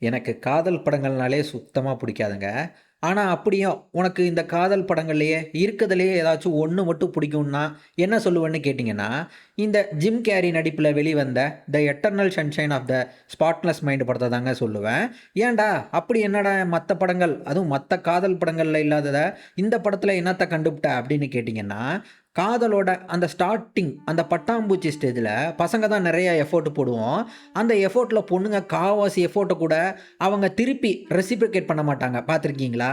எனக்கு காதல் படங்கள்னாலே சுத்தமா பிடிக்காதுங்க. ஆனா அப்படியும் உனக்கு இந்த காதல் படங்கள்லயே இருக்கதுலயே ஏதாச்சும் ஒண்ணு மட்டும் பிடிக்கும்னா, என்ன சொல்லுவேன்னு கேட்டீங்கன்னா, இந்த ஜிம் கேரி நடிப்புல வெளிவந்த The Eternal Sunshine of the Spotless Mind படத்த தாங்க சொல்லுவேன். ஏன்டா அப்படி என்னடா மத்த படங்கள், அதுவும் மத்த காதல் படங்கள்ல இல்லாதத இந்த படத்துல என்னத்த கண்டுபிட்ட அப்படின்னு கேட்டீங்கன்னா, காதலோட அந்த ஸ்டார்ட்டிங் அந்த பட்டாம்பூச்சி ஸ்டேஜ்ல பசங்க தான் நெறைய எஃபோர்ட் போடுவோம். அந்த எஃபோர்ட்ல பொண்ணுங்க காவாசி எஃபோர்ட்ட கூட அவங்க திருப்பி ரெசிப்ரோகேட் பண்ண மாட்டாங்க. பார்த்துருக்கீங்களா?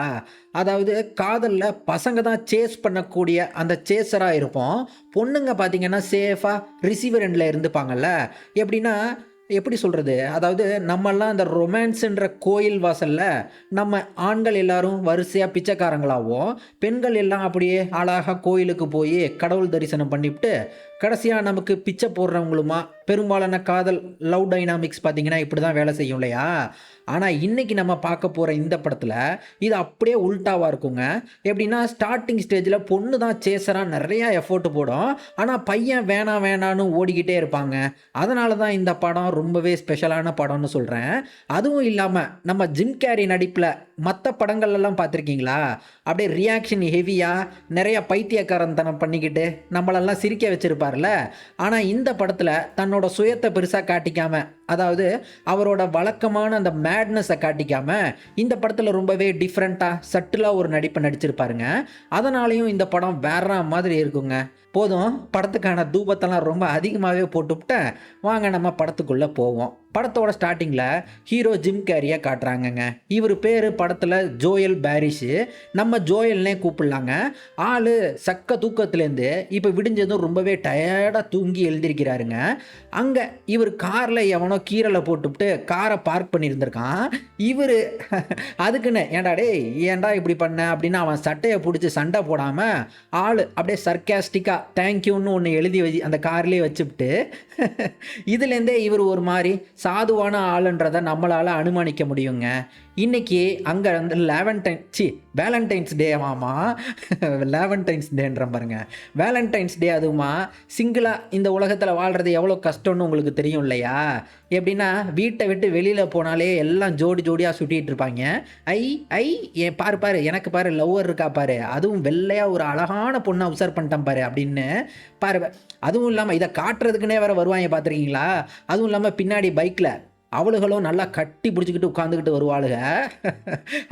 அதாவது காதல்ல பசங்க தான் சேஸ் பண்ணக்கூடிய அந்த சேஸரா இருப்போம். பொண்ணுங்க பார்த்தீங்கன்னா, சேஃபா ரிசீவர் எண்ட்ல இருந்துப்பாங்கல்ல. எப்படின்னா, எப்படி சொல்றது? அதாவது நம்மல்லாம் அந்த ரொமான்ஸ்ன்ற கோயில் வாசல்ல நம்ம ஆண்கள் எல்லாரும் வரிசையா பிச்சைக்காரங்களாவும், பெண்கள் எல்லாம் அப்படியே அழகா கோயிலுக்கு போயி கடவுள் தரிசனம் பண்ணிப்புட்டு, கடைசியா நமக்கு பிச்சை போடுறவங்களுமா பெரும்பாலான காதல் லவ் டைனாமிக்ஸ் பார்த்தீங்கன்னா, இப்படி தான் வேலை செய்யும் இல்லையா? ஆனா, இன்னைக்கு நம்ம பார்க்க போற இந்த படத்துல, இது அப்படியே உல்டாவா இருக்குங்க. எப்படின்னா, ஸ்டார்ட்டிங் ஸ்டேஜ்ல பொண்ணு தான் சேஸரா நெறைய எஃபோர்ட் போடும். ஆனா, பையன் வேணாம் வேணான்னு ஓடிக்கிட்டே இருப்பாங்க. அதனால தான் இந்த படம் ரொம்பவே ஸ்பெஷலான படம்னு சொல்றேன். அதுவும் இல்லாம, நம்ம ஜிம் கேரி நடிப்புல மத்த படங்கள்லலாம் பார்த்துருக்கீங்களா? அப்படியே ரியாக்ஷன் ஹெவியா நெறைய பைத்தியக்காரத்தனம் பண்ணிக்கிட்டு, நம்மளெல்லாம் சிரிக்க வச்சிருப்பார்ல. ஆனா, இந்த படத்துல தன்னோட சுயத்த பெருசா காட்டிக்காம, அதாவது அவரோட வழக்கமான அந்த மேட்னஸை காட்டிக்காம இந்த படத்துல ரொம்பவே டிஃப்ரெண்ட்டா சட்டிலா ஒரு நடிப்பை நடிச்சிருப்பாருங்க. அதனாலேயும் இந்த படம் வேற மாதிரி இருக்குங்க. போதும், படத்துக்கான தூபத்தெல்லாம் ரொம்ப அதிகமாகவே போட்டுவிட்டேன். வாங்க நம்ம படத்துக்குள்ள போவோம். படத்தோட ஸ்டார்டிங்கில் ஹீரோ ஜிம் கேரியை காட்டுறாங்கங்க. இவர் பேர் படத்தில் ஜோயல் பேரிஷு. நம்ம ஜோயல்னே கூப்பிடலாங்க. ஆள் சக்க தூக்கத்துலேருந்து இப்போ விடிஞ்சதும் ரொம்பவே டயர்டாக தூங்கி எழுந்திருக்கிறாருங்க. அங்கே இவர் காரில் எவனோ கீரலை போட்டுவிட்டு காரை பார்க் பண்ணியிருந்திருக்கான். இவர் அதுக்குன்னு ஏன்டா டேய் ஏன்டா இப்படி பண்ண அப்படின்னு அவன் சட்டையை பிடிச்சி சண்டை போடாமல் ஆள் அப்படியே சர்க்காஸ்டிக்காக தேங்க்யூன்னு ஒன்று எழுதி அந்த கார்லேயே வச்சுவிட்டு இதுலேருந்தே இவர் ஒரு மாதிரி சாதுவான ஆளுன்றதை நம்மளால் அனுமானிக்க முடியுங்க. இன்னைக்கு அங்கே வந்து வேலண்டைன்ஸ் டே ஆமா. லேவன்டைன்ஸ் டேன்ற பாருங்க. வேலண்டைன்ஸ் டே அதுவுமா சிங்கிளாக இந்த உலகத்தில் வாழ்கிறது எவ்வளோ கஷ்டம்னு உங்களுக்கு தெரியும் இல்லையா? எப்படின்னா வீட்டை விட்டு வெளியில் போனாலே எல்லாம் ஜோடி ஜோடியாக சுட்டிகிட்டு இருப்பாங்க. ஐ ஐ ஏன் பாரு பாரு எனக்கு பாரு லவ்வர் இருக்கா பாரு, அதுவும் வெள்ளையாக ஒரு அழகான பொண்ணை அப்சர்வ் பண்ணிட்டேன் பாரு அப்படின்னு பாரு. அதுவும் இல்லாமல் இதை காட்டுறதுக்குன்னே வேற வருவாங்க பார்த்துருக்கீங்களா? அதுவும் இல்லாமல் பின்னாடி பைக்கில் அவளுகளும் நல்லா கட்டி பிடிச்சிக்கிட்டு உட்காந்துக்கிட்டு வருவாளுங்க.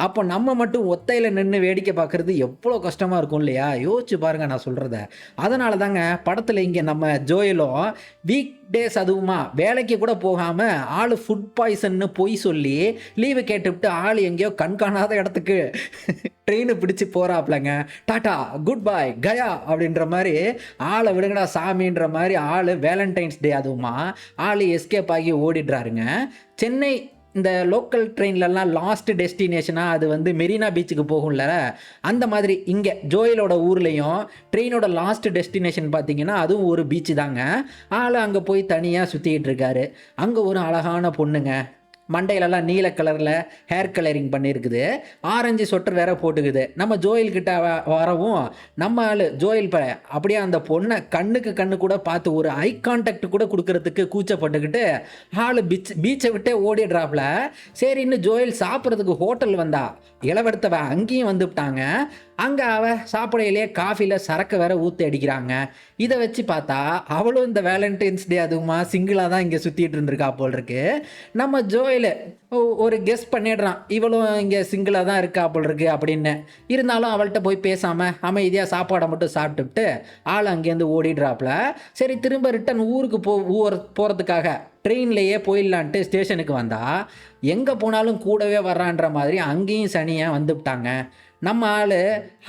அப்போ நம்ம மட்டும் ஒத்தையில் நின்று வேடிக்கை பார்க்குறது எவ்வளோ கஷ்டமாக இருக்கும் இல்லையா? யோசிச்சு பாருங்கள் நான் சொல்கிறத. அதனால தாங்க படத்தில் இங்கே நம்ம ஜோயலும் வீக் டேஸ் அதுவுமா வேலைக்கு கூட போகாமல் ஆள் ஃபுட் பாய்சன்னு பொய் சொல்லி லீவு கேட்டுவிட்டு ஆள் எங்கேயோ கண்காணாத இடத்துக்கு ட்ரெயின் பிடிச்சி போகிறாப்லங்க. டாட்டா குட் பாய் கயா அப்படின்ற மாதிரி ஆளை விடுங்கடா சாமின்ற மாதிரி ஆள் வேலண்டைன்ஸ் டே அதுவுமா ஆள் எஸ்கேப் ஆகி ஓடிடுறாருங்க. சென்னை இந்த லோக்கல் ட்ரெயின்லலாம் லாஸ்ட் டெஸ்டினேஷனாக அது வந்து மெரினா பீச்சுக்கு போகும்ல, அந்த மாதிரி இங்கே ஜோயலோட ஊர்லேயும் ட்ரெயினோட லாஸ்ட் டெஸ்டினேஷன் பார்த்தீங்கன்னா அதுவும் ஒரு பீச்சு தாங்க. ஆள் அங்கே போய் தனியாக சுற்றிக்கிட்டு இருக்காரு. அங்கே ஒரு அழகான பொண்ணுங்க, மண்டையிலலாம் நீல கலரில் ஹேர் கலரிங் பண்ணியிருக்குது, ஆரஞ்சு சொட்டர் வேற போட்டுக்குது. நம்ம ஜோயல் கிட்ட வரவும் நம்ம ஆள் ஜோயல் அப்படியே அந்த பொண்ணை கண்ணுக்கு கண்ணு கூட பார்த்து ஒரு ஐ கான்டாக்ட் கூட கொடுக்கறதுக்கு கூச்சப்பட்டுக்கிட்டு ஆள் பீச்சை விட்டே ஓடிடுறாப்புல. சரின்னு ஜோயல் சாப்பிட்றதுக்கு ஹோட்டல் வந்தா இளவெடுத்தவ அங்கேயும் வந்துவிட்டாங்க. அங்கே அவள் சாப்பிடையிலே காஃபியில் சரக்கு வேற ஊற்றி அடிக்கிறாங்க. இதை வச்சு பார்த்தா அவளும் இந்த வேலண்டைன்ஸ் டே அதுவுமா சிங்கிளாக தான் இங்கே சுற்றிட்டு இருந்திருக்கா போல் இருக்கு. நம்ம ஜோயில் ஒரு கெஸ் பண்ணிடுறான் இவளும் இங்கே சிங்கிளாக தான் இருக்கா போல் இருக்கு அப்படின்னு. இருந்தாலும் அவள்கிட்ட போய் பேசாமல் அமைதியாக சாப்பாடை மட்டும் சாப்பிட்டுவிட்டு ஆள் அங்கேருந்து ஓடிடுறாப்புல. சரி திரும்ப ரிட்டன் ஊருக்கு போகிறதுக்காக ட்ரெயின்லேயே போயிடலான்ட்டு ஸ்டேஷனுக்கு வந்தால் எங்கே போனாலும் கூடவே வர்றான்ற மாதிரி அங்கேயும் சனியாக வந்துவிட்டாங்க. நம்ம ஆள்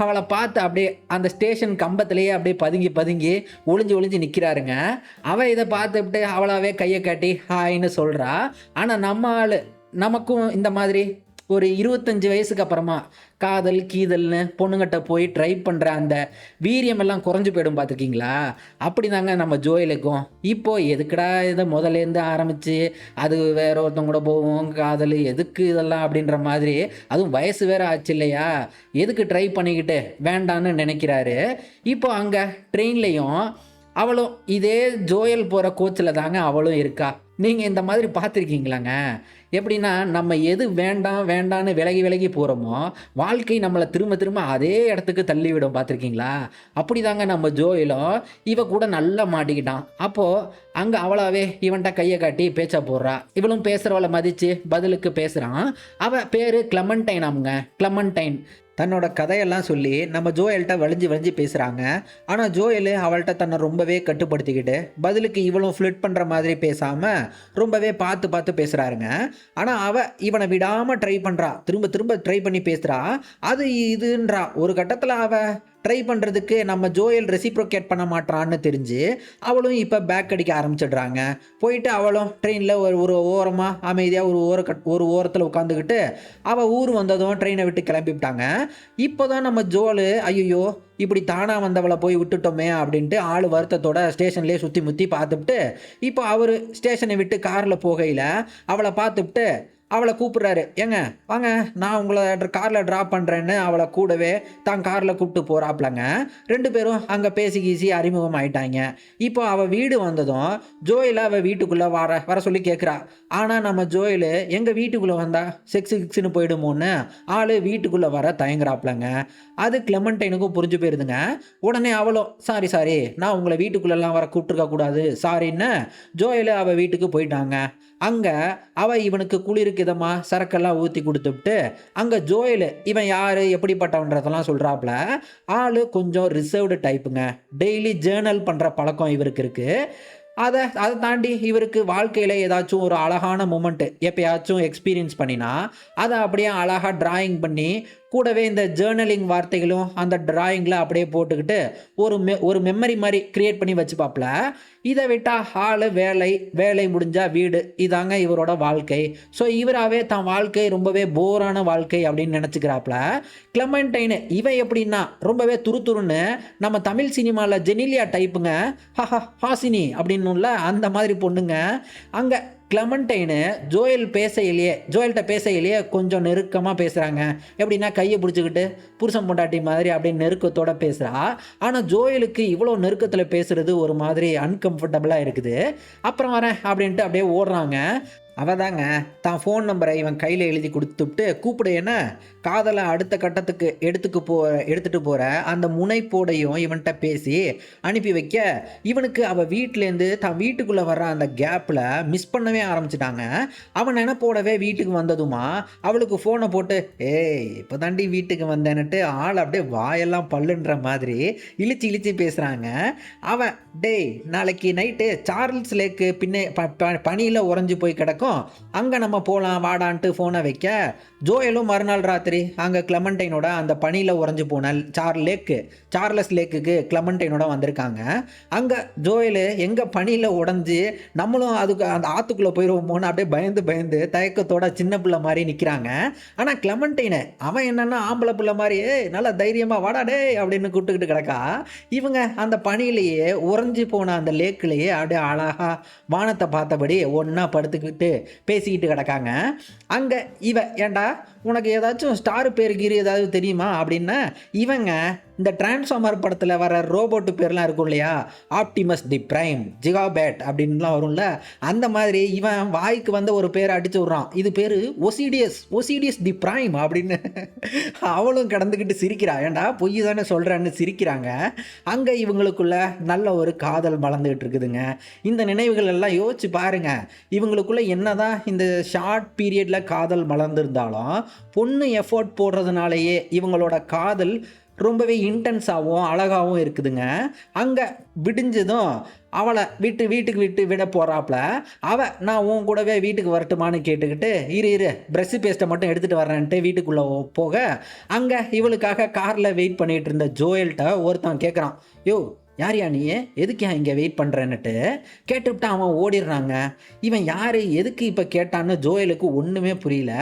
அவளை பார்த்து அப்படியே அந்த ஸ்டேஷன் கம்பத்துலேயே அப்படியே பதுங்கி பதுங்கி ஒளிஞ்சு நிற்கிறாருங்க. அவள் இதை பார்த்துக்கிட்டு அவளாவே கையை காட்டி ஹாய்ன்னு சொல்கிறா. ஆனால் நம்ம ஆள் நமக்கும் இந்த மாதிரி ஒரு 25 வயசுக்கு அப்புறமா காதல் கீதல்னு பொண்ணுங்கிட்ட போய் ட்ரை பண்ணுற அந்த வீரியமெல்லாம் குறைஞ்சி போயிடும் பார்த்துருக்கீங்களா? அப்படி தாங்க நம்ம ஜோயலுக்கும். இப்போது எதுக்குடா இதை முதலேருந்து ஆரம்பித்து அது வேற ஒருத்தவங்க கூட போவோம் காதல் எதுக்கு இதெல்லாம் அப்படின்ற மாதிரி, அதுவும் வயசு வேறு ஆச்சு இல்லையா? எதுக்கு ட்ரை பண்ணிக்கிட்டு வேண்டான்னு நினைக்கிறாரு. இப்போ அங்கே ட்ரெயின்லேயும் அவளும் இதே ஜோயல் போகிற கோச்சில் தாங்க அவளும் இருக்கா. நீங்கள் இந்த மாதிரி பார்த்துருக்கீங்களாங்க? எப்படின்னா, நம்ம எது வேண்டாம், வேண்டான்னு விலகி விலகி போறோமோ, வாழ்க்கை நம்மள திரும்ப திரும்ப அதே இடத்துக்கு தள்ளிவிடும் பார்த்துருக்கீங்களா? அப்படிதாங்க நம்ம ஜோயலும் இவ கூட நல்லா மாட்டிக்கிட்டான். அப்போ அங்க அவளாவே இவன்ட்ட கைய காட்டி பேச்ச போடுறா. இவளும் பேசுறவள மதிச்சு பதிலுக்கு பேசுறான். அவ பேரு கிளெமன்டைனாம்ங்க. கிளெமன்டைன். தன்னோட கதையெல்லாம் சொல்லி நம்ம ஜோயல்ட்ட வழிஞ்சு வழிஞ்சு பேசுகிறாங்க. ஆனால் ஜோயல் அவள்கிட்ட தன்னை ரொம்பவே கட்டுப்படுத்திக்கிட்டு பதிலுக்கு இவளும் ஃப்ளிட் பண்ணுற மாதிரி பேசாமல் ரொம்பவே பார்த்து பார்த்து பேசுகிறாருங்க. ஆனால் இவனை விடாமல் ட்ரை பண்ணுறா. திரும்ப திரும்ப ட்ரை பண்ணி பேசுகிறா. அது இதுன்றா. ஒரு கட்டத்தில் ட்ரை பண்ணுறதுக்கு நம்ம ஜோயல் ரெசிப்ரோகேட் பண்ண மாட்டான்னு தெரிஞ்சு அவளும் இப்போ பேக் அடிக்க ஆரம்பிச்சிடுறாங்க. போயிட்டு அவளும் ட்ரெயினில் ஒரு ஓரமாக அமைதியாக ஒரு ஓரத்தில் உட்காந்துக்கிட்டு அவள் ஊர் வந்ததும் ட்ரெயினை விட்டு கிளம்பிவிட்டாங்க. இப்போ தான் நம்ம ஜோலு ஐயோ இப்படி தானாக வந்தவளை போய் விட்டுட்டோமே அப்படின்ட்டு ஆள் வருத்தத்தோட ஸ்டேஷன்லேயே சுற்றி முற்றி பார்த்துட்டு இப்போ அவர் ஸ்டேஷனை விட்டு காரில் போகையில் அவளை பார்த்துட்டு அவளை கூப்பிட்றாரு. ஏங்க வாங்க, நான் உங்களை காரில் ட்ராப் பண்ணுறேன்னு அவளை கூடவே தான் காரில் கூப்பிட்டு போகிறாப்லங்க. 2 பேரும் அங்கே பேசி கீசி அறிமுகம் ஆயிட்டாங்க. இப்போ அவள் வீடு வந்ததும் ஜோயலை அவள் வீட்டுக்குள்ளே வர சொல்லி கேட்குறா. ஆனால் நம்ம ஜோயலு எங்கள் வீட்டுக்குள்ளே வந்தால் செக்ஸுன்னு போயிடுமோன்னு ஆள் வீட்டுக்குள்ளே வர தயங்குறாப்லங்க. அது கிளெமன்டைனுக்கும் புரிஞ்சு போயிருதுங்க. உடனே அவளும் சாரி நான் உங்களை வீட்டுக்குள்ளெல்லாம் வர கூப்பிட்டுருக்க கூடாது சாரின்னு ஜோயலு அவள் வீட்டுக்கு போயிட்டாங்க. அங்கே அவள் இவனுக்கு குளிருக்கு இதமாக சரக்கெல்லாம் ஊற்றி கொடுத்துட்டு அங்கே ஜோயலு இவன் யார் எப்படிப்பட்டவன்றதெல்லாம் சொல்கிறாப்புல. ஆள் கொஞ்சம் ரிசர்வ்டு டைப்புங்க. டெய்லி ஜேர்னல் பண்ணுற பழக்கம் இவருக்கு இருக்குது. அதை தாண்டி இவருக்கு வாழ்க்கையில் ஏதாச்சும் ஒரு அழகான மூமெண்ட்டு எப்போயாச்சும் எக்ஸ்பீரியன்ஸ் பண்ணினா அதை அப்படியே அழகாக டிராயிங் பண்ணி கூடவே இந்த ஜேர்னலிங் வார்த்தைகளும் அந்த டிராயிங்கில் அப்படியே போட்டுக்கிட்டு ஒரு மெமரி மாதிரி க்ரியேட் பண்ணி வச்சுப்பாப்புல. இதை விட்டால் ஹாலு வேலை முடிஞ்சால் வீடு, இதாங்க இவரோட வாழ்க்கை. ஸோ இவராகவே தான் வாழ்க்கை ரொம்பவே போரான வாழ்க்கை அப்படின்னு நினச்சிக்கிறாப்புல. கிளெமன்டைனு இவன் எப்படின்னா ரொம்பவே துருத்துருன்னு நம்ம தமிழ் சினிமாவில் ஜெனிலியா டைப்புங்க. ஹாசினி அப்படின்னுல அந்த மாதிரி பொண்ணுங்க. அங்கே கிளெமன்டைனு ஜோயல்கிட்ட பேசையிலேயே கொஞ்சம் நெருக்கமாக பேசுகிறாங்க. எப்படின்னா கையை பிடிச்சிக்கிட்டு புருஷன் பொண்டாட்டி மாதிரி அப்படியே நெருக்கத்தோடு பேசுகிறா. ஆனால் ஜோயலுக்கு இவ்வளோ நெருக்கத்தில் பேசுகிறது ஒரு மாதிரி அன்கம்ஃபர்டபுளாக இருக்குது. அப்புறம் வரேன் அப்படின்ட்டு அப்படியே ஓடுறாங்க. அவள் தாங்க தான் ஃபோன் நம்பரை இவன் கையில் எழுதி கொடுத்துட்டு கூப்பிடு என்ன காதலை அடுத்த கட்டத்துக்கு எடுத்துகிட்டு போகிற அந்த முனைப்போடையும் இவன்கிட்ட பேசி அனுப்பி வைக்க இவனுக்கு அவள் வீட்டிலேருந்து தான் வீட்டுக்குள்ளே வர்ற அந்த கேப்பில் மிஸ் பண்ணவே ஆரம்பிச்சிட்டாங்க. அவன் நினைப்போடவே வீட்டுக்கு வந்ததுமா அவளுக்கு ஃபோனை போட்டு இப்போ தாண்டி வீட்டுக்கு வந்தேன்னுட்டு ஆள் அப்படியே வாயெல்லாம் பல்லுன்ற மாதிரி இழிச்சு பேசுகிறாங்க. அவன் நாளைக்கு நைட்டு சார்ல்ஸ் லேக்கு பனியில் உறைஞ்சி போய் கிடக்கும், அங்கே நம்ம போகலாம் வாடான்ட்டு ஃபோனை வைக்க ஜோயலும் மறுநாள் ராத்திரி அங்கே கிளெமன்டைனோட அந்த பனியில் உறைஞ்சி போன சார்லஸ் லேக்குக்கு கிளெமன்டைனோட வந்திருக்காங்க. அங்கே ஜோயலு எங்கே பனியில் உடஞ்சி நம்மளும் அதுக்கு அந்த ஆற்றுக்குள்ளே போயிடுவோமோன்னு அப்படியே பயந்து தயக்கத்தோட சின்ன பிள்ளை மாதிரி நிற்கிறாங்க. ஆனால் கிளெமன்டைனை அவன் என்னென்னா ஆம்பளை பிள்ளை மாதிரி நல்லா தைரியமாக வாடாடே அப்படின்னு கூப்பிட்டுக்கிட்டு கிடக்கா. இவங்க அந்த பனியிலேயே உறைஞ்சி போன அந்த லேக்கிலேயே அப்படியே அழகாக வானத்தை பார்த்தபடி ஒன்றா படுத்துக்கிட்டு பேசிக்கிட்டு கிடக்காங்க. அங்கே ஏண்டா உனக்கு ஏதாச்சும் ஸ்டார் பேரு கீரி ஏதாவது தெரியுமா அப்படின்னா இவங்க இந்த டிரான்ஸ்ஃபார்மர் படத்தில் வர ரோபோட்டு பேர்லாம் இருக்கும் இல்லையா, ஆப்டிமஸ் தி பிரைம், ஜிகாபேட் அப்படின்லாம் வரும்ல, அந்த மாதிரி இவன் வாய்க்கு வந்த ஒரு பேரை அடிச்சு விட்றான். இது பேர் ஒசிடியஸ் தி பிரைம் அப்படின்னு. அவளும் கடந்துக்கிட்டு சிரிக்கிறா. ஏண்டா பொய் தானே சொல்கிறான்னு சிரிக்கிறாங்க. அங்கே இவங்களுக்குள்ள நல்ல ஒரு காதல் மலர்ந்துக்கிட்டு இருக்குதுங்க. இந்த நினைவுகள் எல்லாம் யோசிச்சு பாருங்க. இவங்களுக்குள்ள என்னதான் இந்த ஷார்ட் பீரியடில் காதல் மலர்ந்துருந்தாலும் பொண்ணு எஃபோர்ட் போடுறதுனாலேயே இவங்களோட காதல் ரொம்பவே இன்டென்ஸாகவும் அழகாகவும் இருக்குதுங்க. அங்கே விடிஞ்சதும் அவளை வீட்டுக்கு விட போகிறாப்புல. நான் உன் கூடவே வீட்டுக்கு வரட்டுமான்னு கேட்டுக்கிட்டு இரு ப்ரெஷ்ஷு பேஸ்ட்டை மட்டும் எடுத்துகிட்டு வரேன்ட்டு வீட்டுக்குள்ளே போக அங்கே இவளுக்காக காரில் வெயிட் பண்ணிகிட்டு இருந்த ஜோயல்கிட்ட ஒருத்தன் கேட்குறான், யோ யாரையா நீ எதுக்கு இங்கே வெயிட் பண்ணுறேன்னுட்டு கேட்டுவிட்டு அவன் ஓடிடுறாங்க. இவன் யார் எதுக்கு இப்போ கேட்டான்னு ஜோயலுக்கு ஒன்றுமே புரியல.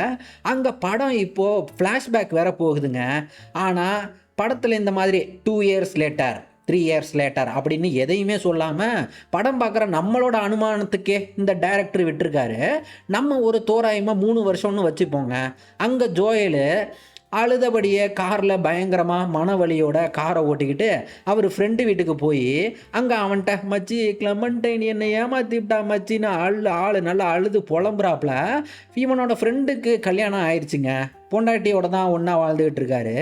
அங்கே படம் இப்போது ஃப்ளாஷ்பேக் வேற போகுதுங்க. ஆனால் படத்தில் இந்த மாதிரி 2 years later 3 years later அப்படின்னு எதையுமே சொல்லாமல் படம் பார்க்குற நம்மளோட அனுமானத்துக்கே இந்த டைரக்டர் விட்டுருக்காரு. நம்ம ஒரு தோராயமாக 3 வருஷம்னு வச்சுப்போங்க. அங்கே ஜோயலு அழுதபடியே காரில் பயங்கரமாக மனவலியோட காரை ஓட்டிக்கிட்டு அவர் ஃப்ரெண்டு வீட்டுக்கு போய் அங்கே அவன்கிட்ட மச்சி கிளமண்டைன் என்னை ஏமாத்திவிட்டா மச்சின்னு ஆள் நல்லா அழுது புலம்புறாப்புல. இவனோட ஃப்ரெண்டுக்கு கல்யாணம் ஆயிடுச்சுங்க. பொண்டாட்டியோட தான் ஒன்றா வாழ்ந்துக்கிட்டு இருக்காரு.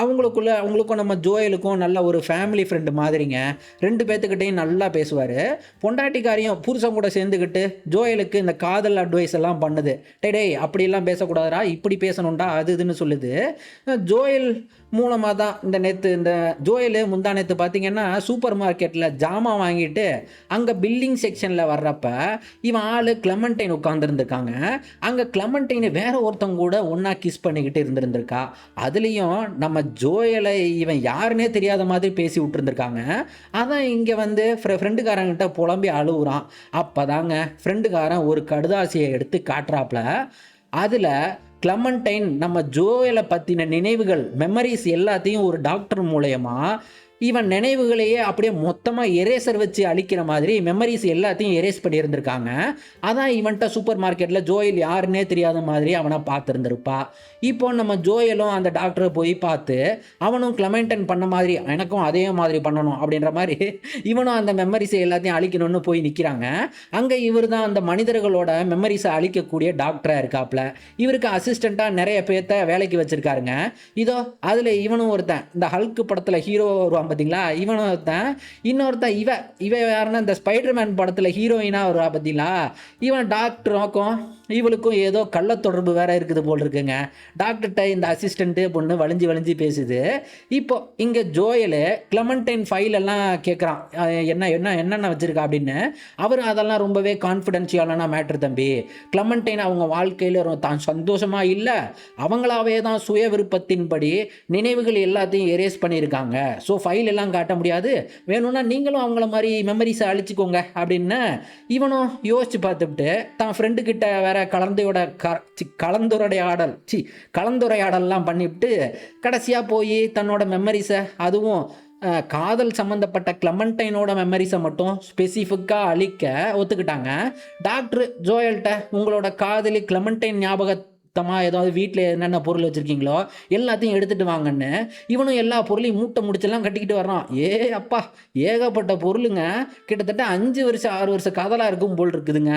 அவங்களுக்கும் நம்ம ஜோயலுக்கும் நல்ல ஒரு ஃபேமிலி ஃப்ரெண்டு மாதிரிங்க. 2 பேர்த்துக்கிட்டையும் நல்லா பேசுவார். பொண்டாட்டிக்காரையும் புருஷன் கூட சேர்ந்துக்கிட்டு ஜோயலுக்கு இந்த காதல் அட்வைஸ் எல்லாம் பண்ணுது. டேய் அப்படிலாம் பேசக்கூடாதுடா, இப்படி பேசணும்டா, அது இதுன்னு சொல்லுது. ஜோயல் மூலமாக தான் இந்த ஜோயலு முந்தா நேற்று பார்த்தீங்கன்னா சூப்பர் மார்க்கெட்டில் ஜாமான் வாங்கிட்டு அங்கே பில்லிங் செக்ஷனில் வர்றப்ப இவன் ஆள் கிளமண்டைன் உட்காந்துருந்துருக்காங்க. அங்கே கிளமண்டைன் வேற ஒருத்தவங்க கூட ஒன்றா கிஸ் பண்ணிக்கிட்டு இருந்திருந்திருக்கா. அதுலேயும் நம்ம ஜோயலை இவன் யாருன்னே தெரியாத மாதிரி பேசி விட்டுருந்துருக்காங்க. அதான் இங்கே வந்து ஃப்ரெண்டுக்காரங்கிட்ட புலம்பி அழுகுறான். அப்போ தாங்க ஃப்ரெண்டுக்காரன் ஒரு கடுதாசியை எடுத்து காட்டுறாப்புல. அதில் கிளமண்டைன் நம்ம ஜோயலை பற்றின நினைவுகள், மெமரிஸ் எல்லாத்தையும் ஒரு டாக்டர் மூலயமா இவன் நினைவுகளையே அப்படியே மொத்தமாக எரேசர் வச்சு அழிக்கிற மாதிரி மெமரிஸ் எல்லாத்தையும் எரேஸ் பண்ணியிருந்திருக்காங்க. அதான் இவன்ட்ட சூப்பர் மார்க்கெட்டில் ஜோயல் யாருன்னே தெரியாத மாதிரி அவனை பார்த்துருந்துருப்பா. இப்போ நம்ம ஜோயலும் அந்த டாக்டரை போய் பார்த்து அவனும் கிளமெண்டன் பண்ண மாதிரி எனக்கும் அதே மாதிரி பண்ணணும் அப்படின்ற மாதிரி இவனும் அந்த மெமரிஸை எல்லாத்தையும் அழிக்கணும்னு போய் நிற்கிறாங்க. அங்கே இவர் தான் அந்த மனிதர்களோட மெமரிஸை அழிக்கக்கூடிய டாக்டராக இருக்காப்புல. இவருக்கு அசிஸ்டண்ட்டாக நிறைய பேர்த்த வேலைக்கு வச்சுருக்காருங்க. இதோ அதில் இவனும் ஒருத்தன், இந்த ஹல்க் படத்தில் ஹீரோ வருவான் பார்த்தீங்களா, இவனும் ஒருத்தன். இன்னொருத்தன் இவ யாருன்னா இந்த ஸ்பைடர்மேன் படத்தில் ஹீரோயினாக வருவா பார்த்தீங்களா, இவன் டாக்டருக்கும் இவளுக்கும் ஏதோ கள்ள தொடர்பு வேற இருக்குது போல் இருக்குங்க. டாக்டர்கிட்ட இந்த அசிஸ்டண்ட்டு பொண்ணு வளைஞ்சி பேசுது. இப்போ இங்கே ஜோயலு கிளமண்டைன் ஃபைல் எல்லாம் கேட்குறான், என்னென்ன வச்சுருக்கா அப்படின்னு. அவர் அதெல்லாம் ரொம்பவே கான்ஃபிடென்ஷியலான மேட்ரு தம்பி. கிளமண்டைன் அவங்க வாழ்க்கையில் தான் சந்தோஷமாக இல்லை, அவங்களாவே தான் சுய விருப்பத்தின்படி நினைவுகள் எல்லாத்தையும் எரேஸ் பண்ணியிருக்காங்க. ஸோ ஃபைல் எல்லாம் காட்ட முடியாது, வேணும்னா நீங்களும் அவங்கள மாதிரி மெமரிஸை அழிச்சிக்கோங்க அப்படின்னு இவனும் யோசிச்சு பார்த்துட்டு தான் ஃப்ரெண்டுக்கிட்ட வேற கலந்துரையாடல்லாம் பண்ணிவிட்டு கடைசியாக போய் தன்னோட மெமரிஸை, அதுவும் காதல் சம்மந்தப்பட்ட கிளமண்டைனோட மெமரிஸை மட்டும் ஸ்பெசிஃபிக்காக அழிக்க ஒத்துக்கிட்டாங்க. டாக்டர் ஜோயல்கிட்ட உங்களோட காதலி கிளமண்டைன் ஏதாவது வீட்டில் என்னென்ன பொருள் வச்சுருக்கீங்களோ எல்லாத்தையும் எடுத்துகிட்டு வாங்கன்னு இவனும் எல்லா பொருளையும் மூட்டை முடிச்செல்லாம் கட்டிக்கிட்டு வர்றான். அப்பா ஏகப்பட்ட பொருளுங்க, கிட்டத்தட்ட 5 வருஷம் 6 வருஷம் காதலாக இருக்கும் போல் இருக்குதுங்க.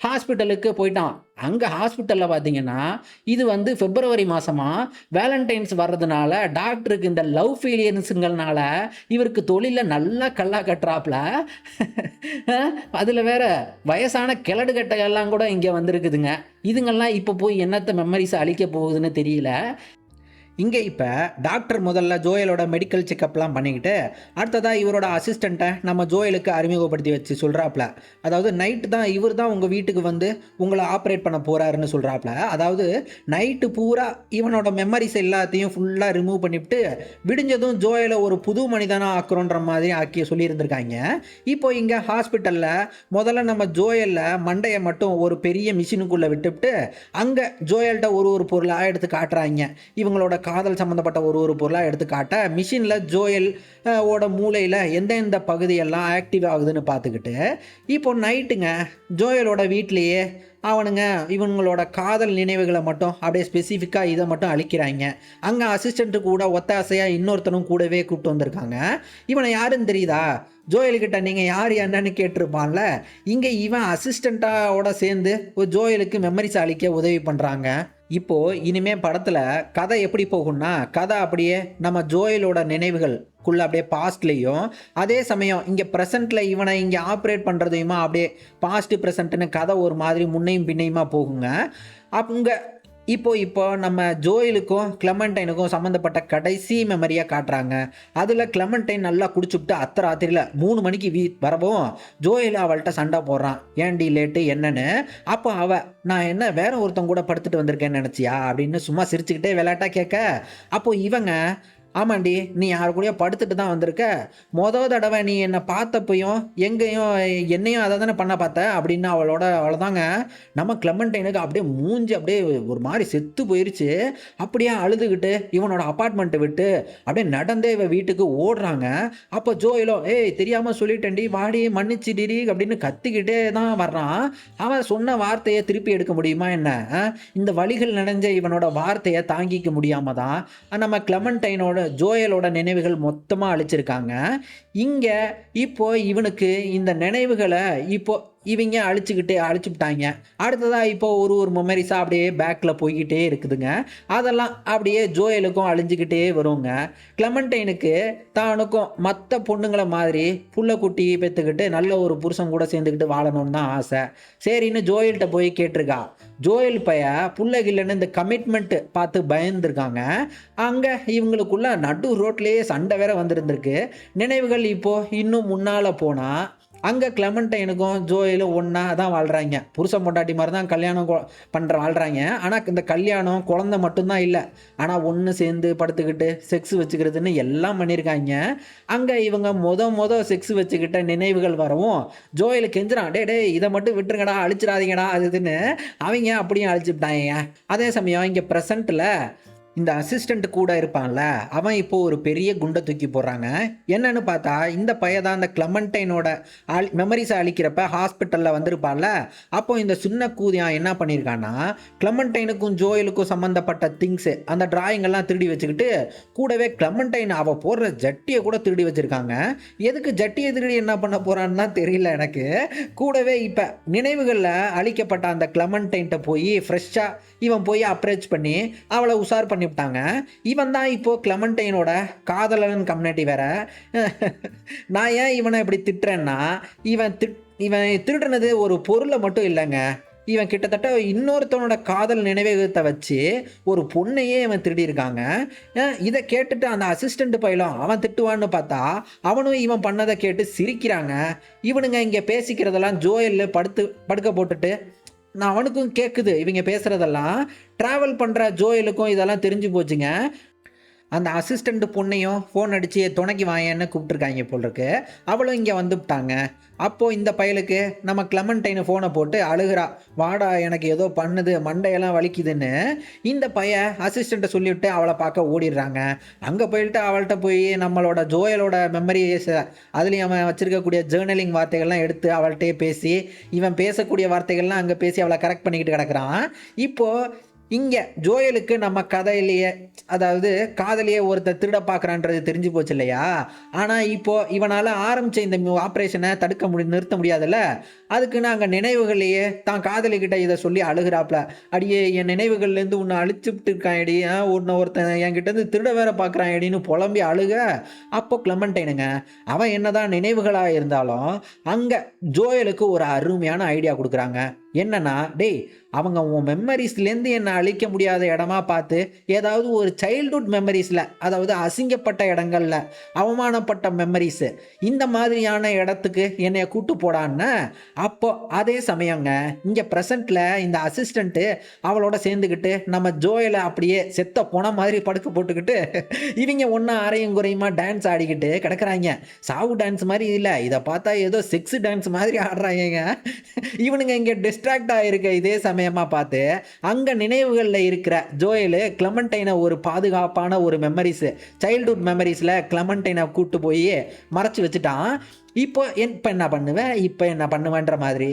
ஹாஸ்பிட்டலுக்கு போயிட்டான். அங்கே ஹாஸ்பிட்டலில் பார்த்தீங்கன்னா இது வந்து பிப்ரவரி மாதமா வேலண்டைன்ஸ் வர்றதுனால டாக்டருக்கு இந்த லவ் ஃபெயிலியர்ஸுங்கள்னால இவருக்கு தொழிலில் நல்லா கல்லா கட்டுறாப்புல. அதில் வேற வயசான கிழடு கட்டைகள்லாம் கூட இங்கே வந்திருக்குதுங்க. இதுங்கெல்லாம் இப்போ போய் என்னத்தை மெமரிஸை அழிக்க போகுதுன்னு தெரியல. இங்கே இப்போ டாக்டர் முதல்ல ஜோயலோட மெடிக்கல் செக்கப்லாம் பண்ணிக்கிட்டு அடுத்ததாக இவரோட அசிஸ்டண்ட்டை நம்ம ஜோயலுக்கு அறிமுகப்படுத்தி வச்சு சொல்கிறாப்புல. அதாவது நைட்டு தான் இவர் தான் உங்கள் வீட்டுக்கு வந்து உங்களை ஆப்ரேட் பண்ண போகிறாருன்னு சொல்கிறாப்புல. அதாவது நைட்டு பூரா இவனோட மெமரிஸ் எல்லாத்தையும் ஃபுல்லாக ரிமூவ் பண்ணிவிட்டு விடிஞ்சதும் ஜோயலை ஒரு புது மனிதனாக ஆக்குறோன்ற மாதிரி ஆக்கி சொல்லியிருந்திருக்காங்க. இப்போ இங்கே ஹாஸ்பிட்டலில் முதல்ல நம்ம ஜோயலில் மண்டையை மட்டும் ஒரு பெரிய மிஷினுக்குள்ளே விட்டுவிட்டு அங்கே ஜோயல்கிட்ட ஒரு பொருளாக எடுத்து காட்டுறாங்க. இவங்களோட காதல் சம்மந்தப்பட்ட ஒரு பொருளாக எடுத்து காட்ட மிஷினில் ஜோயல் ஓட மூளையில் எந்தெந்த பகுதியெல்லாம் ஆக்டிவ் ஆகுதுன்னு பார்த்துக்கிட்டு இப்போ நைட்டுங்க ஜோயலோட வீட்லேயே இவங்களோட காதல் நினைவுகளை மட்டும் அப்படியே ஸ்பெசிஃபிக்காக இதை மட்டும் அழிக்கிறாங்க. அங்கே அசிஸ்டண்ட்டு கூட ஒத்தாசையாக இன்னொருத்தனும் கூடவே கூப்பிட்டு வந்திருக்காங்க. இவனை யாருன்னு தெரியுதா? ஜோயலுக்கிட்ட நீங்கள் யார் என்னன்னு கேட்டிருப்பான்ல, இங்கே இவன் அசிஸ்டண்ட்டாவோட சேர்ந்து ஜோயலுக்கு மெமரிஸ் அழிக்க உதவி பண்ணுறாங்க. இப்போது இனிமேல் படத்தில் கதை எப்படி போகும்னா, கதை அப்படியே நம்ம ஜோயலோட நினைவுகளுக்குள்ளே அப்படியே பாஸ்ட்லேயும் அதே சமயம் இங்கே ப்ரெசண்ட்டில் இவனை இங்கே ஆப்ரேட் பண்ணுறதையுமா அப்படியே பாஸ்ட் ப்ரெசண்ட்டுன்னு கதை ஒரு மாதிரி முன்னையும் பின்னையுமா போகுங்க. அங்கே இப்போ நம்ம ஜோயலுக்கும் கிளமண்டைனுக்கும் சம்மந்தப்பட்ட கடைசி மெமரியாக காட்டுறாங்க. அதில் கிளமண்டைன் நல்லா குடிச்சுவிட்டு அத்தராத்திரியில் 3 மணிக்கு வரவும் ஜோயல் அவள்கிட்ட சண்டை போடுறான், ஏன்டி லேட்டு என்னன்னு. அப்போ நான் என்ன வேற ஒருத்தங்க கூட படுத்துட்டு வந்திருக்கேன்னு நினச்சியா அப்படின்னு சும்மா சிரிச்சுக்கிட்டே விளையாட்டா கேட்க, அப்போ இவங்க ஆமாண்டி, நீ யாரு கூடயோ படுத்துட்டு தான் வந்திருக்க. தடவ நீ என்ன பார்த்தப்பயும், எங்கேயும் என்னையும் அத தானே பண்ண பார்த்த அப்படின்னு அவ்வளோதாங்க. நம்ம கிளெமென்டைனுக்கு அப்படியே மூஞ்சி அப்படியே ஒரு மாரி செத்து போயிருச்சு. அப்படியே அழுதுகிட்டு இவனோட அபார்ட்மெண்ட்ட விட்டு அப்படியே நடந்தே இவ வீட்டுக்கு ஓடுறாங்க. அப்போ ஜோயலோ, "ஏய் தெரியாம சொல்லிட்டேன்டி, வாடி மன்னிச்சிடிடி" அப்படின்னு கத்திக்கிட்டே தான் வர்றான். அவன் சொன்ன வார்த்தைய திருப்பி எடுக்க முடியுமா என்ன? இந்த வலிகள் நிறைஞ்ச இவனோட வார்த்தைய தாங்கிக்க முடியாம தான் நம்ம கிளெமென்டைனோட ஜோயலோட நினைவுகள் மொத்தமா அழிச்சிருக்காங்க. இங்க இப்போ இவனுக்கு இந்த நினைவுகள இப்போ இவங்க அழிச்சுப்புட்டாய்ங்க. அடுத்ததா இப்போ ஒரு மெமரீஸா அப்படியே பேக்ல போய்க்கிட்டே இருக்குதுங்க. அதெல்லாம் அப்படியே ஜோயலுக்கும் அழிஞ்சுக்கிட்டே வருங்க. கிளெமென்டைனுக்கு தானுக்கும் மத்த பொண்ணுங்கள மாதிரி புள்ள குட்டி பெத்துக்கிட்டு நல்ல ஒரு புருஷன் கூட சேர்ந்துக்கிட்டு வாழணும்னு தான் ஆசை. சரின்னு ஜோயல்ட்ட போய் கேட்டிருக்கா. ஜோயல் புள்ளைக இல்லைன்னு இந்த கமிட்மெண்ட் பார்த்து பயந்துருக்காங்க. அங்க இவங்களுக்குள்ள நடு ரோட்லயே சண்டை வேற வந்திருந்திருக்கு. நினைவுகள் இப்போ இன்னும் முன்னால போனா அங்கே கிளெமென்டைனுக்கும் ஜோயலும் ஒன்றா தான் வாழ்கிறாங்க. புருஷன் பொண்டாட்டி மாதிரி தான் கல்யாணம் வாழ்கிறாங்க. ஆனால் இந்த கல்யாணம் குழந்தை மட்டும்தான் இல்லை. ஆனால் ஒன்று சேர்ந்து படுத்துக்கிட்டு செக்ஸ் வச்சுக்கிறதுன்னு எல்லாம் பண்ணியிருக்காங்க. அங்கே இவங்க செக்ஸ் வச்சுக்கிட்ட நினைவுகள் வரவும் ஜோயலு கெஞ்சுறான், டே இதை மட்டும் விட்டுருங்கடா, அழிச்சிடாதீங்கடா அது இதுன்னு. அவங்க அப்படியும் அழிச்சுட்டாங்க. அதே சமயம் இங்கே ப்ரெசண்ட்டில் இந்த அசிஸ்டண்ட் கூட இருப்பான்ல, அவன் இப்போ ஒரு பெரிய குண்டை தூக்கி போடுறாங்க. என்னன்னு பார்த்தா இந்த பையன் அந்த கிளெமென்டைனோட மெமரிஸை அழிக்கிறப்ப ஹாஸ்பிட்டலில் வந்திருப்பான்ல. அப்போ இந்த சின்ன கூதியான் என்ன பண்ணியிருக்கான்னா, கிளெமென்டைனுக்கும் ஜோயலுக்கும் சம்மந்தப்பட்ட திங்ஸு அந்த டிராயிங்கெல்லாம் திருடி வச்சுக்கிட்டு கூடவே கிளெமென்டைன் அவள் போடுற ஜட்டியை கூட திருடி வச்சுருக்காங்க. எதுக்கு ஜட்டியை திருடி என்ன பண்ண போகிறான்னு தான் தெரியல எனக்கு. கூடவே இப்போ நினைவுகளில் அழிக்கப்பட்ட அந்த கிளெமென்டைன்ட்ட போய் ஃப்ரெஷ்ஷாக இவன் போய் அப்ரோச் பண்ணி அவளை உஷார் பண்ணிவிட்டாங்க. இவன் தான் இப்போ கிளெமென்டைனோட காதலன் கம்யூனிட்டி வேற. நான் ஏன் இவனை இப்படி திட்டுறேன்னா, இவன் திருடுனது ஒரு பொருளை மட்டும் இல்லைங்க. இவன் கிட்டத்தட்ட இன்னொருத்தவனோட காதல் நினைவகத்தை வச்சு ஒரு பொண்ணையே இவன் திருடி இருக்காங்க. இதை கேட்டுட்டு அந்த அசிஸ்டண்ட் பையலும் அவன் திட்டுவான்னு பார்த்தா அவனும் இவன் பண்ணதை கேட்டு சிரிக்கிறாங்க. இவனுங்க இங்கே பேசிக்கிறதெல்லாம் ஜோயல்ல படுக்க போட்டுட்டு நான் அவனுக்கும் கேட்குது இவங்க பேசுகிறதெல்லாம். ட்ராவல் பண்ணுற ஜோயலுக்கும் இதெல்லாம் தெரிஞ்சு போச்சுங்க. அந்த அசிஸ்டண்ட் பொண்ணையும் ஃபோன் அடித்து துணைக்கு வாயன்னு கூப்பிட்ருக்காங்க போல் இருக்கு. அவளும் இங்கே வந்துவிட்டாங்க. அப்போது இந்த பயலுக்கு நம்ம கிளெமென்டைனை ஃபோனை போட்டு அழுகிறா, வாடா எனக்கு ஏதோ பண்ணுது, மண்டையெல்லாம் வலிக்குதுன்னு. இந்த அசிஸ்டண்ட்டை சொல்லிவிட்டு அவளை பார்க்க ஓடிடுறாங்க. அங்கே போயிட்டு அவள்கிட்ட போய் நம்மளோட ஜோயலோட மெமரிஸ் அதுலேயும் அவன் வச்சுருக்கக்கூடிய ஜேர்னலிங் வார்த்தைகள்லாம் எடுத்து அவள்கிட்டே பேசி இவன் பேசக்கூடிய வார்த்தைகள்லாம் அங்கே பேசி அவளை கரெக்ட் பண்ணிக்கிட்டு கிடக்கிறான். இப்போது இங்கே ஜோயலுக்கு நம்ம கதையிலேயே, அதாவது காதலியே ஒருத்தர் திருட பார்க்குறான்றது தெரிஞ்சு போச்சு இல்லையா. ஆனால் இப்போது இவனால் ஆரம்பித்த இந்த ஆப்ரேஷனை நிறுத்த முடியாதுல்ல. அதுக்கு நாங்கள் நினைவுகளையே தான் காதலிக்கிட்ட இதை சொல்லி அழுகிறாப்புல, அடியே என் நினைவுகள்லேருந்து உன்னை அழிச்சுட்டு இருக்கான், உன்னை ஒருத்தன் என்கிட்டேருந்து திருட வேற பார்க்குறான் அப்படின்னு புலம்பி அழுக. அப்போ கிளெமென்டைனுங்க அவன் என்னதான் நினைவுகளாக இருந்தாலும் அங்கே ஜோயலுக்கு ஒரு அருமையான ஐடியா கொடுக்குறாங்க. என்னன்னா, அவங்க உன் மெமரிஸ்லேருந்து என்னை அழிக்க முடியாத இடமா பார்த்து ஏதாவது ஒரு சைல்டுஹுட் மெமரிஸில், அதாவது அசிங்கப்பட்ட இடங்கள்ல அவமானப்பட்ட மெமரிஸு இந்த மாதிரியான இடத்துக்கு என்னைய கூட்டு போடான்னு. அப்போ அதே சமயங்க இங்கே ப்ரெசண்ட்டில் இந்த அசிஸ்டண்ட்டு அவளோட சேர்ந்துக்கிட்டு நம்ம ஜோயலை அப்படியே செத்த போன மாதிரி படுக்க போட்டுக்கிட்டு இவங்க ஒன்றா அரையும் குறையுமா டான்ஸ் ஆடிக்கிட்டு கிடக்குறாங்க. சாவு டான்ஸ் மாதிரி இல்லை, இதை பார்த்தா ஏதோ செக்ஸ் டான்ஸ் மாதிரி ஆடுறாங்க. இவனுங்க இங்கே டிஸ்ட்ராக்ட் ஆகிருக்க இதே சமயமாக பார்த்து அங்கே நினைவுகளில் இருக்கிற ஜோயலு கிளெமென்டைனை ஒரு பாதுகாப்பான ஒரு மெமரிஸு சைல்டுஹுட் மெமரிஸில் கிளெமென்டைனை கூட்டு போய் மறைச்சி வச்சுட்டான். இப்போ என்ன பண்ணுவேன்ற மாதிரி.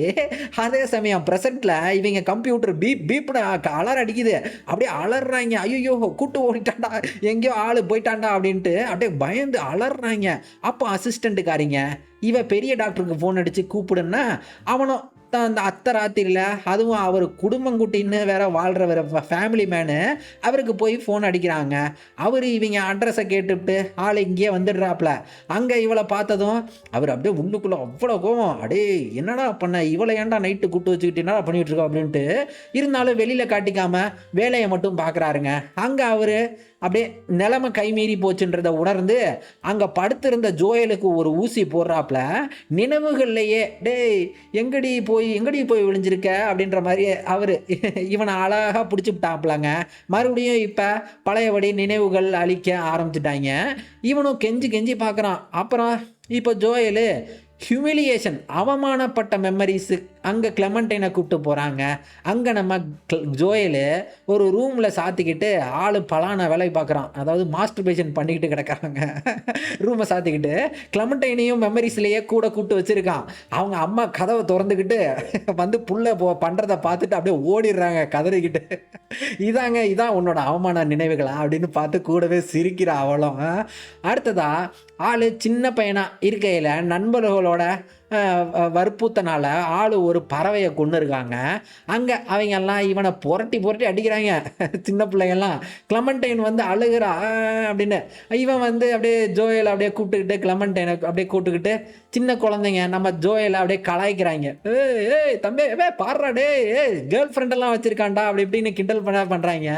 அதே சமயம் ப்ரெசென்ட்டில் இவங்க கம்ப்யூட்டர் பீப்னு அலர் அடிக்குது. அப்படியே அலறாங்க, ஐயோ கூட்டு ஓடிட்டாண்டா, எங்கேயோ ஆள் போயிட்டாண்டா அப்படின்ட்டு அப்படியே பயந்து அலறாங்க. அப்போ அசிஸ்டண்ட்டுக்காரிங்க பெரிய டாக்டருக்கு ஃபோன் அடித்து கூப்பிடுன்னா அவனும் அந்த அத்தை ராத்திரியில், அதுவும் அவர் குடும்பங்குட்டின்னு வேற வாழ்கிற வேற ஃபேமிலி மேனு, அவருக்கு போய் ஃபோன் அடிக்கிறாங்க. அவர் இவங்க அட்ரஸை கேட்டுவிட்டு ஆள் இங்கேயே வந்துடுறாப்புல. அங்கே இவளை பார்த்ததும் அவர் அப்படியே உள்ளுக்குள்ளே அவ்வளோ கோவம், அடே என்னடா பண்ண, இவளை ஏன்டா நைட்டு கூட்டு வச்சுக்கிட்டு என்னடா பண்ணிகிட்டு இருக்கோம் அப்படின்ட்டு. இருந்தாலும் வெளியில் காட்டிக்காம வேலையை மட்டும் பார்க்குறாருங்க. அங்கே அவர் அப்படியே நிலைமை கைமீறி போச்சுன்றதை உணர்ந்து அங்கே படுத்திருந்த ஜோயலுக்கு ஒரு ஊசி போடுறாப்புல. நினைவுகள்லையே, எங்கடி எங்கடி போய் விழிஞ்சிருக்க அப்படின்ற மாதிரி அவர் இவனை அழகாக பிடிச்சிவிட்டாப்லாங்க. மறுபடியும் இப்போ பழையபடி நினைவுகள் அழிக்க ஆரம்பிச்சிட்டாங்க. இவனும் கெஞ்சி கெஞ்சி பார்க்குறான். அப்புறம் இப்போ ஜோயலு ஹியூமிலியேஷன் அவமானப்பட்ட மெமரிஸு அங்கே கிளெமண்டைனை கூப்பிட்டு போகிறாங்க. அங்கே நம்ம ஜோயலு ஒரு ரூமில் சாத்திக்கிட்டு ஆள் பலான வேலை பார்க்குறான். அதாவது மாஸ்டர்பேஷன் பண்ணிக்கிட்டு கிடக்கிறாங்க. ரூமை சாத்திக்கிட்டு கிளெமண்டைனையும் மெமரிஸ்லேயே கூட கூப்பிட்டு வச்சுருக்கான். அவங்க அம்மா கதவை திறந்துக்கிட்டு வந்து புள்ள பண்ணுறதை பார்த்துட்டு அப்படியே ஓடிடுறாங்க கதறிக்கிட்டு. இதான் உன்னோட அவமான நினைவுகளா அப்படின்னு பார்த்து கூடவே சிரிக்கிறா அவளும். அடுத்ததா ஆள் சின்ன பையனாக இருக்கையில் நண்பர்களோட வற்புறுத்தனால ஆள் ஒரு பறவையை கொண்டு இருக்காங்க. அங்கே அவங்கெல்லாம் இவனை புரட்டி புரட்டி அடிக்கிறாங்க. சின்ன பிள்ளைங்கள்லாம் கிளெமண்டைன் வந்து அழுகிறா அப்படின்னு. இவன் வந்து அப்படியே ஜோயலை அப்படியே கூப்பிட்டுக்கிட்டு கிளெமண்டைனை அப்படியே கூப்பிட்டுக்கிட்டு சின்ன குழந்தைங்க நம்ம ஜோயலை அப்படியே கலாய்க்கிறாங்க. ஏய் தம்பி பாடுறா டே கேர்ள் ஃப்ரெண்டெல்லாம் வச்சுருக்காண்டா அப்படி இப்படின்னு கிண்டல் பண்ணுறாங்க.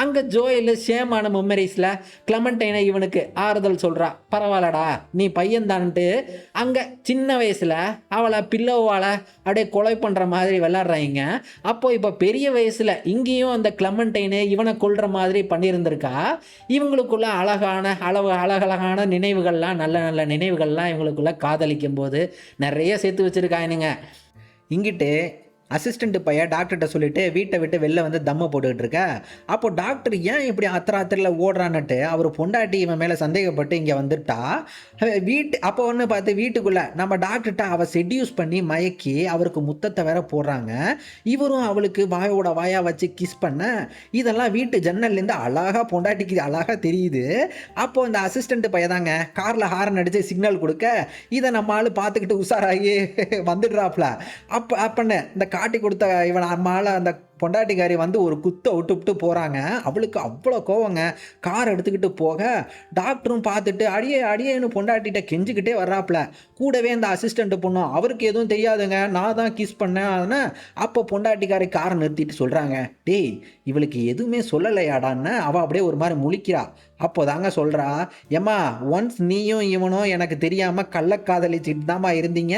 அங்கே ஜோயல் சேமான மெமரிஸில் கிளெமண்டைனை இவனுக்கு ஆறுதல் சொல்கிறா. பரவாயில்லடா நீ பையன்தான்ட்டு அங்கே சின்ன வயசில் அவளை பில்லோவால் அப்படியே கொலை பண்ணுற மாதிரி விளாட்றாங்க. அப்போது இப்போ பெரிய வயசில் இங்கேயும் அந்த கிளெமண்டைனு இவனை கொல்ற மாதிரி பண்ணியிருந்திருக்கா. இவங்களுக்குள்ள அழகழகான நினைவுகள்லாம் நல்ல நல்ல நினைவுகள்லாம் இவங்களுக்குள்ள காதலிக்கும் போது நிறைய சேர்த்து வச்சுருக்கானுங்க. இங்கிட்டு அசிஸ்டண்ட்டு பையன் டாக்டர்கிட்ட சொல்லிவிட்டு வீட்டை விட்டு வெளில வந்து தம்மை போட்டுக்கிட்டு இருக்க. அப்போது டாக்டர் ஏன் இப்படி அத்தராத்திரியில் ஓடுறான்னுட்டு அவர் பொண்டாட்டி இவன் மேலே சந்தேகப்பட்டு இங்கே வந்துட்டா. அப்போ ஒன்று பார்த்து வீட்டுக்குள்ளே நம்ம டாக்டர்கிட்ட அவள் செட்யூஸ் பண்ணி மயக்கி அவருக்கு முத்தத்தை வேற போடுறாங்க. இவரும் அவளுக்கு வாயோட வாயாக வச்சு கிஸ் பண்ண இதெல்லாம் வீட்டு ஜன்னல்லேருந்து அழகாக பொண்டாட்டிக்கு அழகாக தெரியுது. அப்போது இந்த அசிஸ்டண்ட்டு பையன் தாங்க காரில் ஹாரன் அடித்து சிக்னல் கொடுக்க இதை நம்ம ஆள் பார்த்துக்கிட்டு உஷாராகி வந்துடுறாப்புல. அப்பன்னு இந்த காட்டி கொடுத்த இவன் அம்மால அந்த பொண்டாட்டிக்காரி வந்து ஒரு குத்தை விட்டு போகிறாங்க. அவளுக்கு அவ்வளோ கோவங்க. கார் எடுத்துக்கிட்டு போக டாக்டரும் பார்த்துட்டு அடியேன்னு பொண்டாட்டிகிட்ட கெஞ்சிக்கிட்டே வர்றாப்புல. கூடவே இந்த அசிஸ்டண்ட்டு பொண்ணும் அவருக்கு எதுவும் தெரியாதுங்க நான் தான் கிஸ் பண்ணேன். அதனால் அப்போ பொண்டாட்டிக்காரி காரை நிறுத்திட்டு சொல்கிறாங்க, டேய் இவளுக்கு எதுவுமே சொல்லலையாடான்னு அவள் அப்படியே ஒரு மாதிரி முழிக்கிறா. அப்போ தாங்க சொல்கிறா, ஏம்மா ஒன்ஸ் நீயும் இவனும் எனக்கு தெரியாமல் கள்ளக்காதலிச்சிட்டு தாம்மா இருந்தீங்க.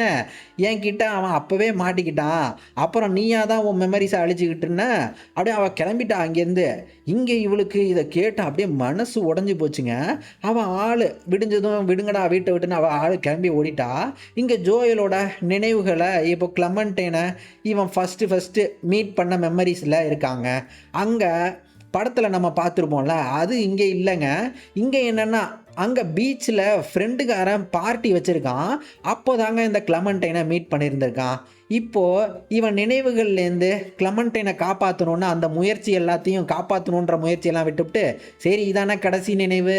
என்கிட்ட அவன் அப்போவே மாட்டிக்கிட்டான். அப்புறம் நீயா தான் உன் மெமரிஸை அழிச்சிக்கிட்டுன்னு அப்படியே அவள் கிளம்பிட்டா அங்கேருந்து. இங்கே இவளுக்கு இதை கேட்டு அப்படியே மனசு உடஞ்சி போச்சுங்க. அவன் ஆள் விடிஞ்சதும் விடுங்கடா வீட்டை விட்டுன்னு அவள் ஆள் கிளம்பி ஓடிட்டா. இங்கே ஜோயலோட நினைவுகளை இப்போ கிளெமண்டைனை இவன் ஃபஸ்ட்டு மீட் பண்ண மெமரிஸில் இருக்காங்க. அங்கே படத்தில் நம்ம பார்த்துருப்போம்ல அது இங்கே இல்லைங்க. இங்கே என்னென்னா அங்கே பீச்சில் ஃப்ரெண்டுக்காரன் பார்ட்டி வச்சுருக்கான். அப்போ தாங்க இந்த கிளெமண்டைனை மீட் பண்ணியிருந்திருக்கான். இப்போது இவன் நினைவுகள்லேருந்து கிளெமண்டைனை காப்பாற்றணுன்னு அந்த முயற்சி எல்லாத்தையும் காப்பாற்றணுன்ற முயற்சியெல்லாம் விட்டுவிட்டு சரி இதான கடைசி நினைவு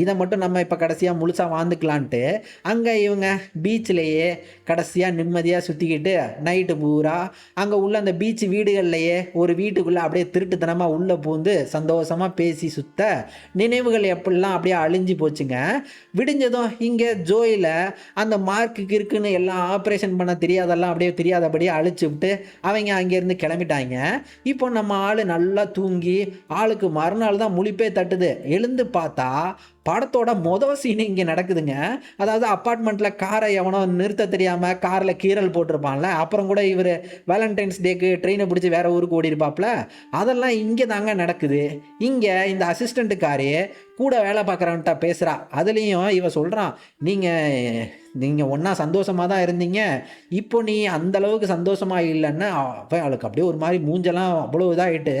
இதை மட்டும் நம்ம இப்போ கடைசியாக முழுசாக வாழ்ந்துக்கலான்ட்டு அங்கே இவங்க பீச்சிலேயே கடைசியாக நிம்மதியாக சுற்றிக்கிட்டு நைட்டு பூரா அங்கே உள்ள அந்த பீச் வீடுகள்லையே ஒரு வீட்டுக்குள்ளே அப்படியே திருட்டுத்தனமாக உள்ளே பூந்து சந்தோஷமாக பேசி சுத்த நினைவுகள் எப்படிலாம் அப்படியே அழிஞ்சு போச்சுங்க. விடிஞ்சதும் இங்கே ஜோயில் அந்த மார்க்குக்கு இருக்குன்னு எல்லாம் ஆப்ரேஷன் பண்ண தெரியாதெல்லாம் அப்படியே தெரியாதபடி அழிச்சு விட்டு அவங்க அங்கேருந்து கிளம்பிட்டாங்க. இப்போ நம்ம ஆள் நல்லா தூங்கி ஆளுக்கு மறுநாள் தான் முழிப்பே தட்டுது. எழுந்து பார்த்தா படத்தோட மொதல் சீன் இங்கே நடக்குதுங்க. அதாவது அப்பார்ட்மெண்ட்டில் காரை எவனோ நிறுத்த தெரியாமல் காரில் கீறல் போட்டிருப்பான்ல. அப்புறம் கூட இவர் வேலண்டைன்ஸ் டேக்கு ட்ரெயினை பிடிச்சி வேறு ஊருக்கு ஓடிருப்பாப்புல. அதெல்லாம் இங்கே தாங்க நடக்குது. இங்கே இந்த அசிஸ்டண்ட்டுக்காரே கூட வேலை பார்க்குறவன்ட்ட பேசுகிறா. அதுலேயும் இவன் சொல்கிறான், நீங்கள் ஒன்றா சந்தோஷமாக தான் இருந்தீங்க, இப்போ நீ அந்தளவுக்கு சந்தோஷமாக இல்லைன்னு. அவளுக்கு அப்படியே ஒரு மாதிரி மூஞ்செல்லாம் அவ்வளோ இதாகிட்டு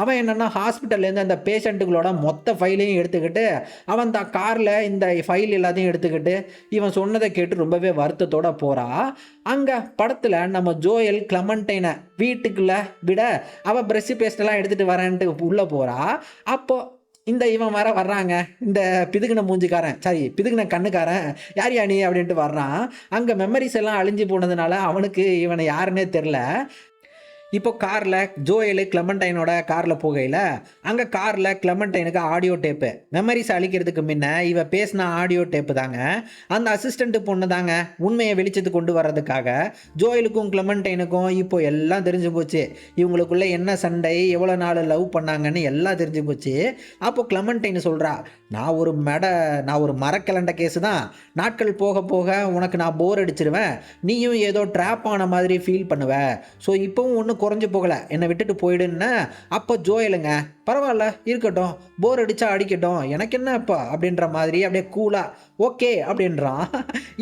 அவன் என்னென்னா ஹாஸ்பிட்டல்லேருந்து அந்த பேஷண்ட்டுகளோட மொத்த ஃபைலையும் எடுத்துக்கிட்டு அவன் தான் காரில் இந்த ஃபைல் எல்லாத்தையும் எடுத்துக்கிட்டு இவன் சொன்னதை கேட்டு ரொம்பவே வருத்தத்தோடு போகிறா. அங்கே படத்தில் நம்ம ஜோயல் கிளெமண்டைனை வீட்டுக்குள்ளே விட அவள் ப்ரெஷ்ஷு பேஸ்டெல்லாம் எடுத்துகிட்டு வரேன்ட்டு உள்ளே போகிறா. அப்போது இந்த இவன் வேற வர்றாங்க, இந்த பிதுகின மூஞ்சிக்காரன் பிதுகின கண்ணுக்காரன் யார் நீ அப்படின்ட்டு வர்றான். அங்கே மெமரிஸ் எல்லாம் அழிஞ்சு போனதுனால அவனுக்கு இவனை யாருன்னே தெரில. இப்போ காரில் ஜோயலு கிளெமெண்டைனோட காரில் போகையில் அங்கே காரில் கிளெமெண்டைனுக்கு ஆடியோ டேப்பு மெமரிஸ் அழிக்கிறதுக்கு முன்ன இவ பேசின ஆடியோ டேப்பு தாங்க அந்த அசிஸ்டண்ட்டு பொண்ணு தாங்க உண்மையை வெளிச்சத்துக்கு கொண்டு வர்றதுக்காக ஜோயலுக்கும் கிளெமெண்டைனுக்கும் இப்போ எல்லாம் தெரிஞ்சு போச்சு. இவங்களுக்குள்ள என்ன சண்டை, எவ்வளோ நாள் லவ் பண்ணாங்கன்னு எல்லாம் தெரிஞ்சு போச்சு. அப்போ கிளெமெண்டைன் சொல்கிறா, நான் ஒரு மரக்கிழண்ட கேஸு தான். நாட்கள் போக போக உனக்கு நான் போர் அடிச்சிருவேன், நீயும் ஏதோ ட்ராப் ஆன மாதிரி ஃபீல் பண்ணுவ. ஸோ இப்போவும் ஒன்றும் குறைஞ்சு போகலை, என்னை விட்டுட்டு போயிடுன்னு. அப்போ ஜோயலுங்க, பரவாயில்ல இருக்கட்டும், போர் அடித்தா அடிக்கட்டும், எனக்கு என்ன அப்பா அப்படின்ற மாதிரி அப்படியே கூலாக ஓகே அப்படின்றான்.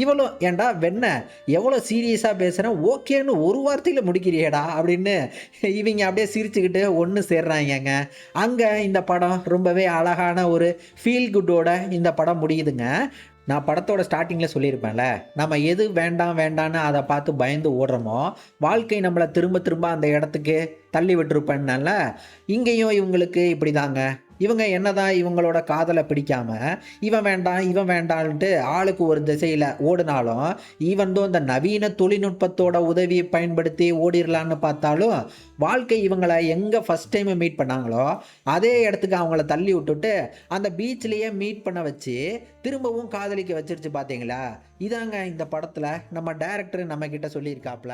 இவளும் ஏண்டா வெண்ண எவ்வளோ சீரியஸாக பேசுகிறேன், ஓகேன்னு ஒரு வார்த்தையில் முடிக்கிறியேடா அப்படின்னு இவங்க அப்படியே சிரிச்சுக்கிட்டு ஒன்று சேர்றாங்கங்க. அங்கே இந்த படம் ரொம்பவே அழகான ஒரு ஃபீல் குட்டோட இந்த படம் முடியுதுங்க. நான் படத்தோட ஸ்டார்டிங்கில் சொல்லியிருப்பேன்ல, நம்ம எது வேண்டாம் வேண்டான்னு அதை பார்த்து பயந்து ஓடுறோமோ, வாழ்க்கை நம்மளை திரும்ப திரும்ப அந்த இடத்துக்கு தள்ளி விட்டுருப்பேன்னால இங்கேயும் இவங்களுக்கு இப்படி தாங்க. இவங்க என்னதான் இவங்களோட காதலை பிடிக்காம இவன் வேண்டாம் இவன் வேண்டான்ட்டு ஆளுக்கு ஒரு திசையில் ஓடினாலும், ஈவன்தோ இந்த நவீன தொழில்நுட்பத்தோட உதவியை பயன்படுத்தி ஓடிடலான்னு பார்த்தாலும், வாழ்க்கை இவங்களை எங்கே ஃபஸ்ட் டைம் மீட் பண்ணாங்களோ அதே இடத்துக்கு அவங்கள தள்ளி விட்டுட்டு அந்த பீச்லேயே மீட் பண்ண வச்சு திரும்பவும் காதலிக்க வச்சிருச்சு பார்த்தீங்களா. இதாங்க இந்த படத்தில் நம்ம டைரக்டர் நம்ம கிட்ட சொல்லியிருக்காப்ல.